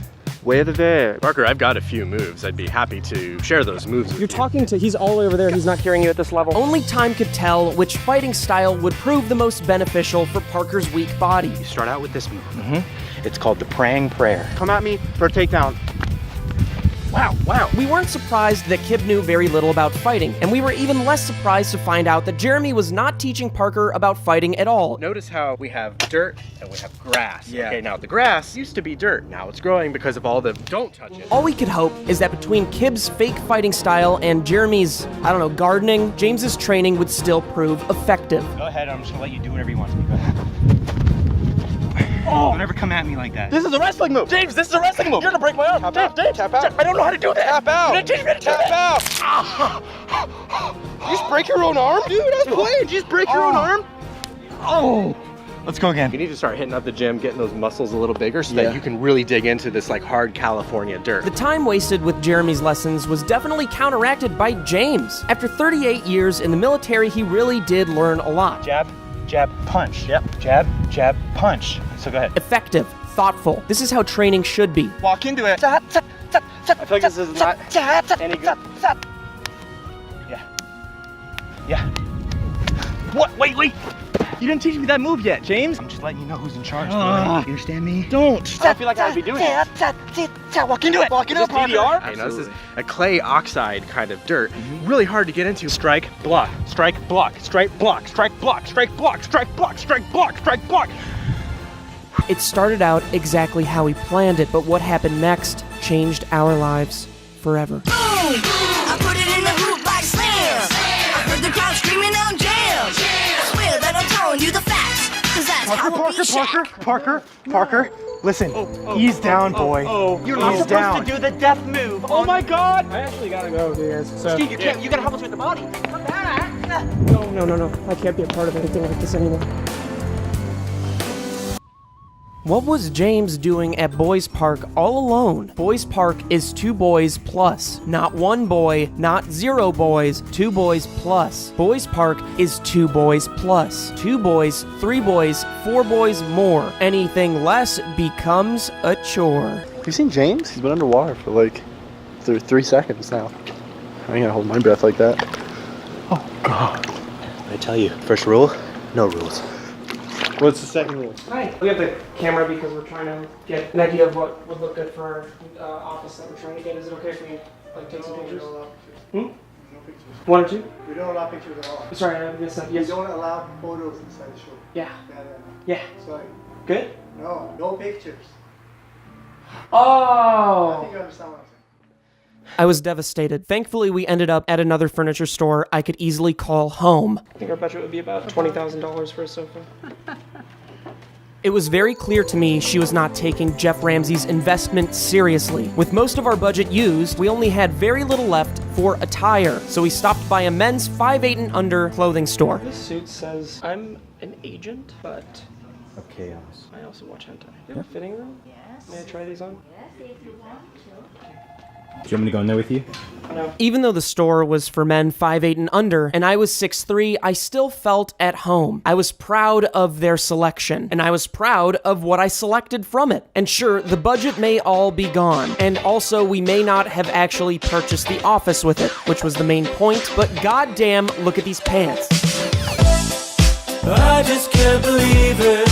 Way of the day. Parker, I've got a few moves. I'd be happy to share those moves with You're talking to, he's all the way over there. He's not hearing you at this level. Only time could tell which fighting style would prove the most beneficial for Parker's weak body. You start out with this move. It's called the praying prayer. Come at me for a takedown. Wow. We weren't surprised that Kib knew very little about fighting, and we were even less surprised to find out that Jeremy was not teaching Parker about fighting at all. Notice how we have dirt and we have grass. Yeah. Okay, now the grass used to be dirt. Now it's growing because of all the don't touch it. All we could hope is that between Kib's fake fighting style and Jeremy's, gardening, James's training would still prove effective. Go ahead, I'm just gonna let you do whatever you want to me. Go ahead. Oh! Don't ever come at me like that. This is a wrestling move. James, this is a wrestling move. You're gonna break my arm. James, tap out. I don't know how to do that. Tap out. You're gonna teach me to tap out. You just break your own arm? Dude, I was playing. Did you just break your own arm? Oh! Let's go again. You need to start hitting up the gym, getting those muscles a little bigger so that you can really dig into this like hard California dirt. The time wasted with Jeremy's lessons was definitely counteracted by James. After 38 years in the military, he really did learn a lot. Jab, jab, punch. Yep. Jab, jab, punch. So go ahead. Effective, thoughtful. This is how training should be. Walk into it. I feel like this is not any good. Yeah. What? Wait. You didn't teach me that move yet, James. I'm just letting you know who's in charge. You understand me? Don't. I feel like I'd be doing it. Walk into it. Walk into it, Parker. Okay, now this is a clay oxide kind of dirt. Really hard to get into. Strike, block, strike, block, strike, block, strike, block, strike, block, strike, block, strike, block, strike, block. It started out exactly how we planned it, but what happened next changed our lives forever. Boom! I put it in the hoop like slam. I heard the crowd screaming out jam. I swear that I'm telling you the facts, cause that's how I beat Shaq. Parker. Listen, ease down, boy. You're not supposed to do the death move. Oh my God! I actually gotta go, guys. So. Steve, you can't. You gotta help us with the body. Come back. No. I can't be a part of anything like this anymore. What was James doing at Boys Park all alone? Boys Park is 2 boys plus. Not 1 boy, not 0 boys, 2 boys plus. Boys Park is 2 boys plus. 2 boys, 3 boys, 4 boys more. Anything less becomes a chore. You seen James? He's been underwater for like 3 seconds now. I ain't gonna hold my breath like that. Oh God. I tell you, first rule, no rules. What's the second rule? Hi. We have the camera because we're trying to get an idea of what would look good for our office that we're trying to get. Is it okay if we take some pictures? pictures. One or two? We don't allow pictures at all. Sorry, I missed that. Yes. We don't allow photos inside the show. Yeah. Yeah. Yeah. Sorry. Good? No, no pictures. Oh! I think you understand what I'm saying. I was devastated. Thankfully, we ended up at another furniture store I could easily call home. I think our budget would be about $20,000 for a sofa. It was very clear to me she was not taking Jeff Ramsey's investment seriously. With most of our budget used, we only had very little left for attire, so we stopped by a men's 5'8" and under clothing store. This suit says I'm an agent, but Of chaos. I also watch hentai. You have a fitting room? Yes. May I try these on? Yes, if you want to. Do you want me to go in there with you? No. Even though the store was for men 5'8" and under, and I was 6'3", I still felt at home. I was proud of their selection, and I was proud of what I selected from it. And sure, the budget may all be gone, and also we may not have actually purchased the office with it, which was the main point, but goddamn, look at these pants. I just can't believe it.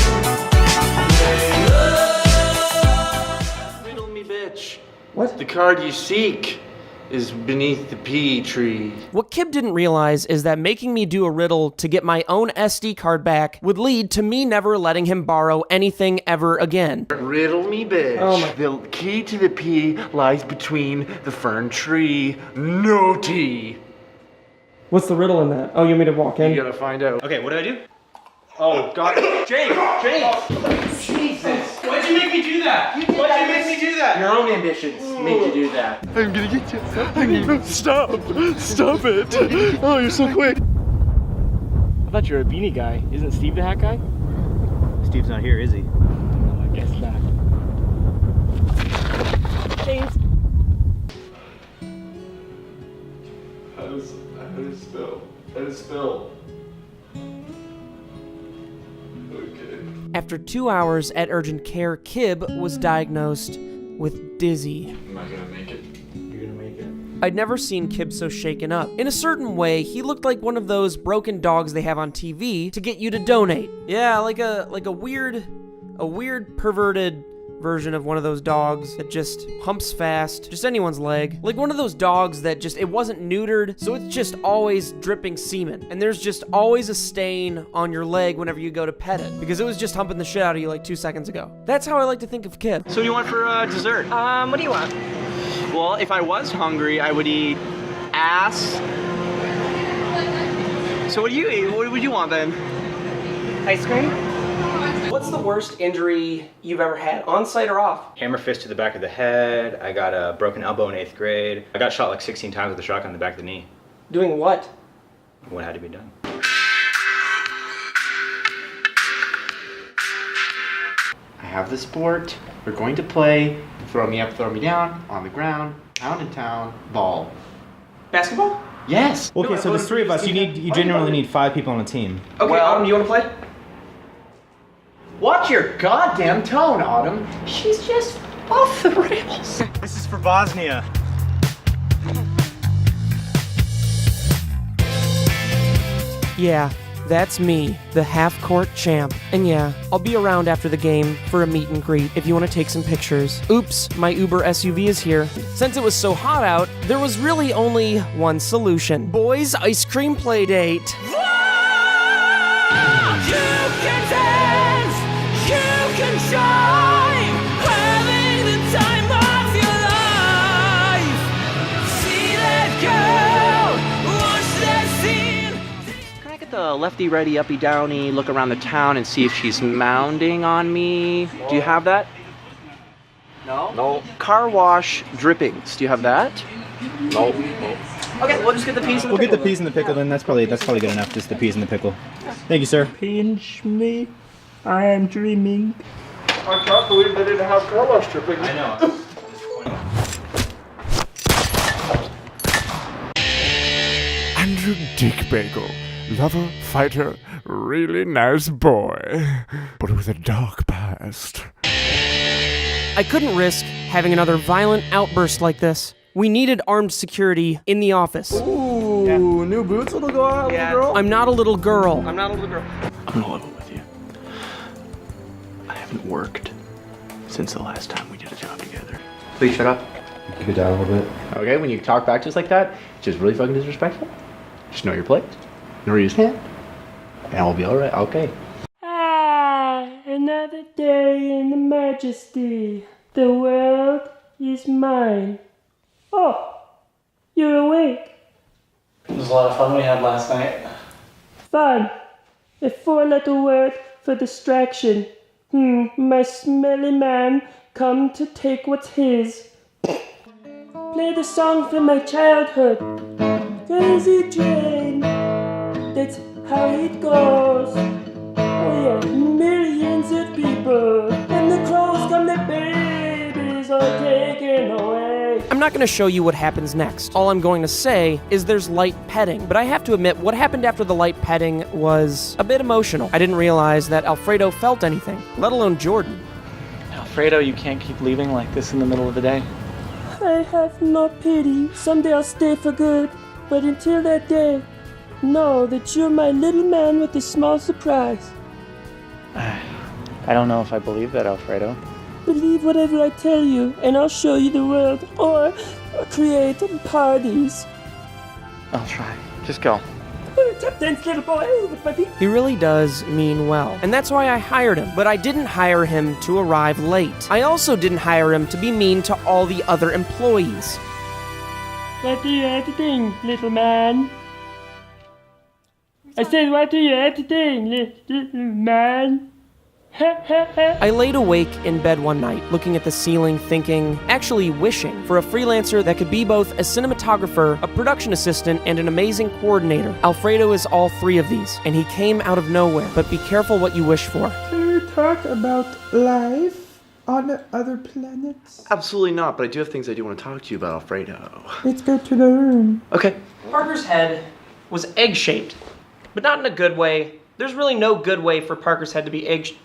Riddle me, bitch. What? The card you seek is beneath the pea tree. What Kib didn't realize is that making me do a riddle to get my own SD card back would lead to me never letting him borrow anything ever again. Riddle me, bitch. Oh my- The key to the pea lies between the fern tree. No tea. What's the riddle in that? Oh, you want me to walk in? You gotta find out. Okay, what do I do? Oh, God. James! Jesus! Why'd you make me do that? Why'd you make me do that? Your own ambitions made you do that. I'm gonna get you. Stop it. Oh, you're so quick. I thought you were a beanie guy. Isn't Steve the hat guy? Steve's not here, is he? No, I guess not. James. How does spill? Okay. After 2 hours at urgent care, Kib was diagnosed with dizzy. I'm not gonna make it. You're gonna make it. I'd never seen Kib so shaken up. In a certain way, he looked like one of those broken dogs they have on TV to get you to donate. Yeah, like a weird perverted version of one of those dogs that just humps fast, just anyone's leg. Like one of those dogs that just, it wasn't neutered, so it's just always dripping semen. And there's just always a stain on your leg whenever you go to pet it, because it was just humping the shit out of you like 2 seconds ago. That's how I like to think of Kib. So what do you want for dessert? What do you want? Well, if I was hungry, I would eat ass. So what do you eat? What would you want then? Ice cream? What's the worst injury you've ever had, on site or off? Hammer fist to the back of the head. I got a broken elbow in 8th grade. I got shot like 16 times with a shotgun in the back of the knee. Doing what? What had to be done. I have the sport. We're going to play. Throw me up, throw me down, on the ground, pound in town, ball. Basketball? Yes. Okay, so there's 3 of us. You genuinely need 5 people on a team. Okay, Well- Autumn, you wanna play? Watch your goddamn tone, Autumn. She's just off the rails. This is for Bosnia. Yeah, that's me, the half-court champ. And yeah, I'll be around after the game for a meet and greet if you want to take some pictures. Oops, my Uber SUV is here. Since it was so hot out, there was really only one solution. Boys ice cream play date. Shine, having the time of your life. See that girl, watch that scene. Can I get the lefty, righty, uppy, downy, look around the town and see if she's mounding on me? Do you have that? No? No. Car wash drippings. Do you have that? No. Okay, we'll just get the peas and the We'll get the pickle peas and the pickle then. That's probably good enough. Just the peas and the pickle. Thank you, sir. Pinch me. I am dreaming. I can't believe they didn't have car wash dripping. I know. Andrew Dick Bagel, lover, fighter, really nice boy, but with a dark past. I couldn't risk having another violent outburst like this. We needed armed security in the office. Ooh, new boots, little girl. I'm not a little girl. I'm not a little girl. I'm gonna level with you. I haven't worked since the last time we did a job together. Please shut up. Keep it down a little bit. Okay, when you talk back to us like that, just really fucking disrespectful. Just know your place. Know where you stand. And we'll be alright. Okay. Another day in the majesty. The world is mine. Oh, you're awake. It was a lot of fun we had last night. Fun. A four-letter word for distraction. My smelly man come to take what's his. Play the song from my childhood. Crazy train. That's how it goes. Oh yeah, millions of people. And the crows come, the babies are taken away. I'm not going to show you what happens next. All I'm going to say is there's light petting, but I have to admit what happened after the light petting was a bit emotional. I didn't realize that Alfredo felt anything, let alone Jordan. Alfredo, you can't keep leaving like this in the middle of the day. I have no pity. Someday I'll stay for good. But until that day, know that you're my little man with a small surprise. I don't know if I believe that, Alfredo. Believe whatever I tell you, and I'll show you the world, or create parties. I'll try. Just go. Tap dance, little boy, with my feet. He really does mean well, and that's why I hired him. But I didn't hire him to arrive late. I also didn't hire him to be mean to all the other employees. What do you have to think, little man? I said, what do you have to think, little man? I laid awake in bed one night, looking at the ceiling, thinking, actually wishing, for a freelancer that could be both a cinematographer, a production assistant, and an amazing coordinator. Alfredo is all three of these, and he came out of nowhere. But be careful what you wish for. Can we talk about life on other planets? Absolutely not, but I do have things I do want to talk to you about, Alfredo. Let's go to the room. Okay. Parker's head was egg-shaped, but not in a good way. There's really no good way for Parker's head to be egg-shaped.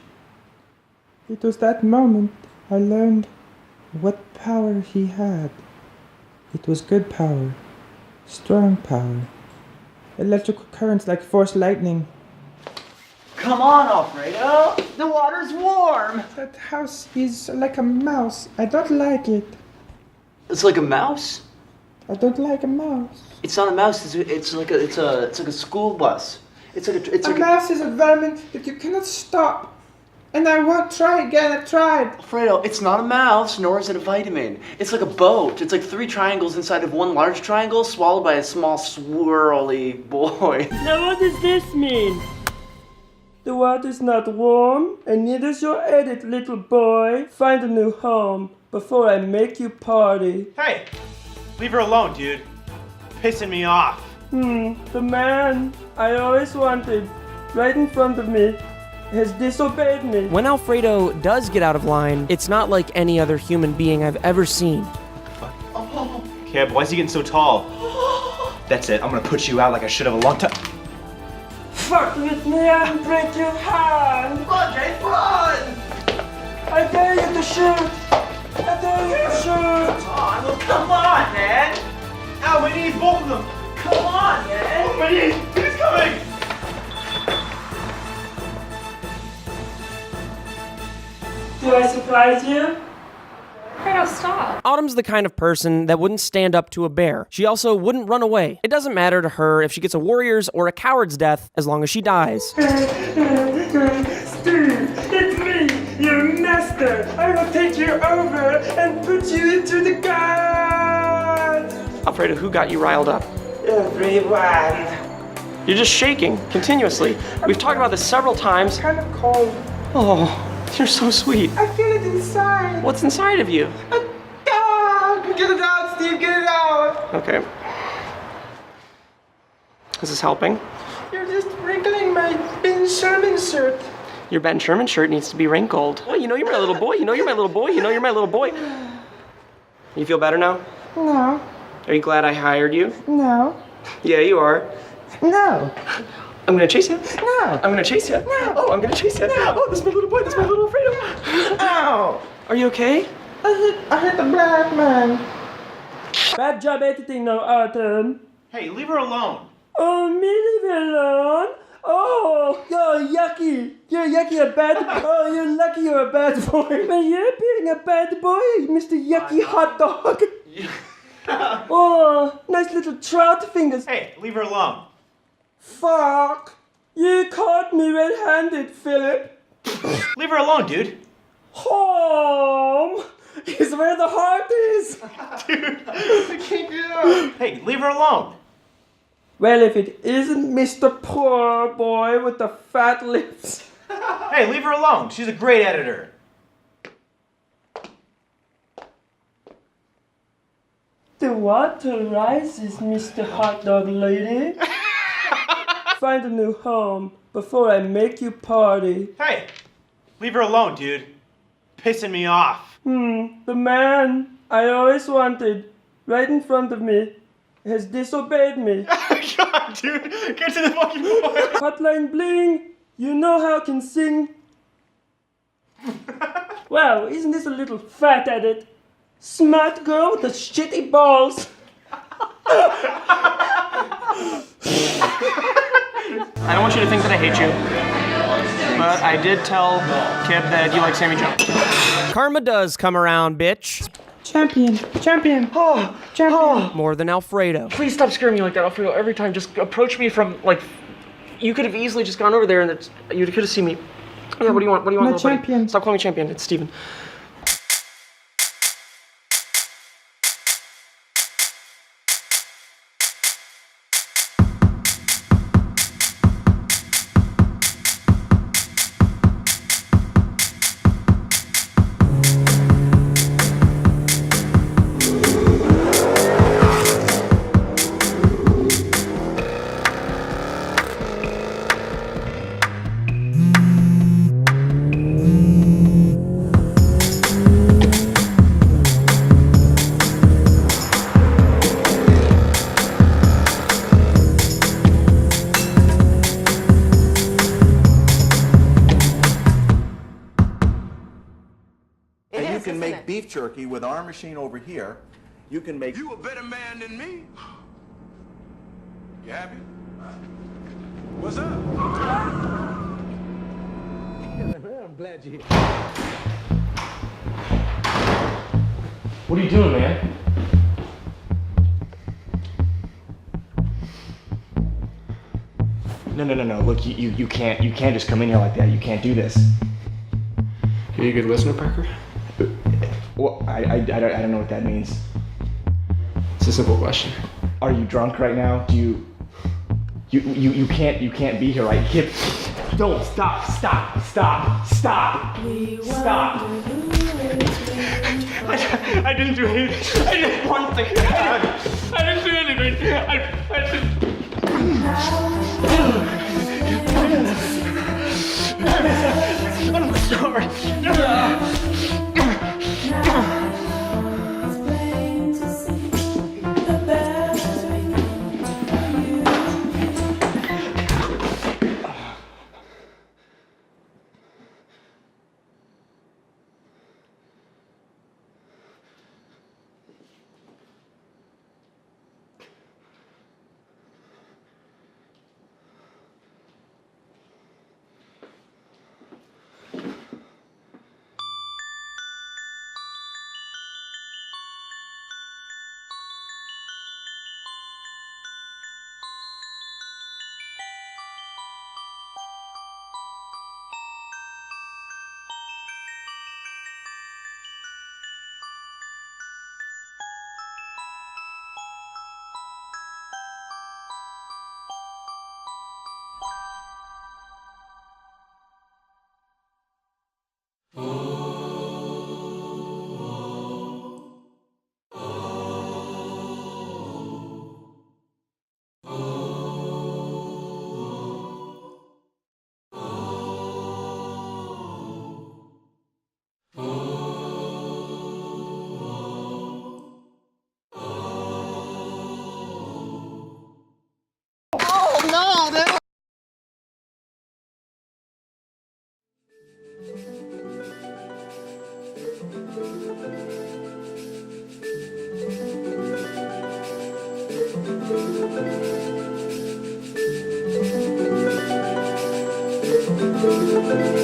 It was that moment I learned what power he had. It was good power, strong power, electrical currents like force lightning. Come on, Alfredo! The water's warm! That house is like a mouse. I don't like it. It's like a mouse? I don't like a mouse. It's not a mouse, it's like a school bus. A mouse is a vermin that you cannot stop. And I won't try again, I tried. Alfredo, it's not a mouse, nor is it a vitamin. It's like a boat. It's like 3 triangles inside of one large triangle, swallowed by a small swirly boy. Now what does this mean? The water's not warm, and neither's your edit, little boy. Find a new home before I make you party. Hey, leave her alone, dude. Pissing me off. The man I always wanted, right in front of me, has disobeyed me. When Alfredo does get out of line, it's not like any other human being I've ever seen. Keb, why is he getting so tall? That's it, I'm gonna put you out like I should have a long time. Fuck with me and break your hand! Run, Jay, run! I dare you to shoot! I dare you to shoot! Come on, man! Ow, my knees, both of them! Come on, man! Oh, my knees! He's coming! Do I surprise you? Fredo, stop. Autumn's the kind of person that wouldn't stand up to a bear. She also wouldn't run away. It doesn't matter to her if she gets a warrior's or a coward's death as long as she dies. Steve, it's me, your master. I will take you over and put you into the gods. Alfredo, who got you riled up? Everyone. You're just shaking continuously. We've talked about this several times. Kind of cold. Oh, you're so sweet. I feel it inside. What's inside of you? A dog. Get it out, Steve. Get it out. Okay. Is this helping? You're just wrinkling my Ben Sherman shirt. Your Ben Sherman shirt needs to be wrinkled. Oh, you know you're my little boy. You know you're my little boy. You know you're my little boy. You feel better now? No. Are you glad I hired you? No. Yeah, you are. No. I'm gonna chase you. No. I'm gonna chase you. No. Oh, I'm gonna chase you. No. Oh, this is my little boy. This is my little Alfredo. Ow. Are you okay? I hit the black man. Bad job editing now, Autumn. Hey, leave her alone. Oh, me leave her alone? Oh, you're yucky. You're yucky, a bad boy. Oh, you're lucky you're a bad boy. But you're being a bad boy, Mr. Yucky Hot Dog. Oh, nice little trout fingers. Hey, leave her alone. Fuck. You caught me red-handed, Philip. Leave her alone, dude. Home is where the heart is. Dude, I can't get out. Hey, leave her alone. Well, if it isn't Mr. Poor Boy with the fat lips. Hey, leave her alone. She's a great editor. The water rises, Mr. Hot Dog Lady. Find a new home before I make you party. Hey, leave her alone, dude. Pissing me off. The man I always wanted, right in front of me, has disobeyed me. God, dude, get to the fucking point. Hotline bling, you know how I can sing. Wow, isn't this a little fat at it? Smart girl with the shitty balls. I don't want you to think that I hate you, but I did tell Kib that you like Sammy Jones. Karma does come around, bitch. Champion. Oh, more than Alfredo. Please stop scaring me like that, Alfredo. Every time, just approach me from, like, you could have easily just gone over there and you could have seen me. Yeah, what do you want? What do you want, My little buddy? champion. Stop calling me champion. It's Steven. And you can make beef jerky with our machine over here. You can make... You a better man than me. You happy? What's up? I'm glad you're here. What are you doing, man? No. Look, you can't just come in here like that. You can't do this. Are you a good listener, Parker? Well, I don't know what that means. It's a simple question. Are you drunk right now? Do you can't be here, right? Kip, don't stop. I didn't do anything. I did one thing. I didn't do anything. I just. I'm sorry. Thank you.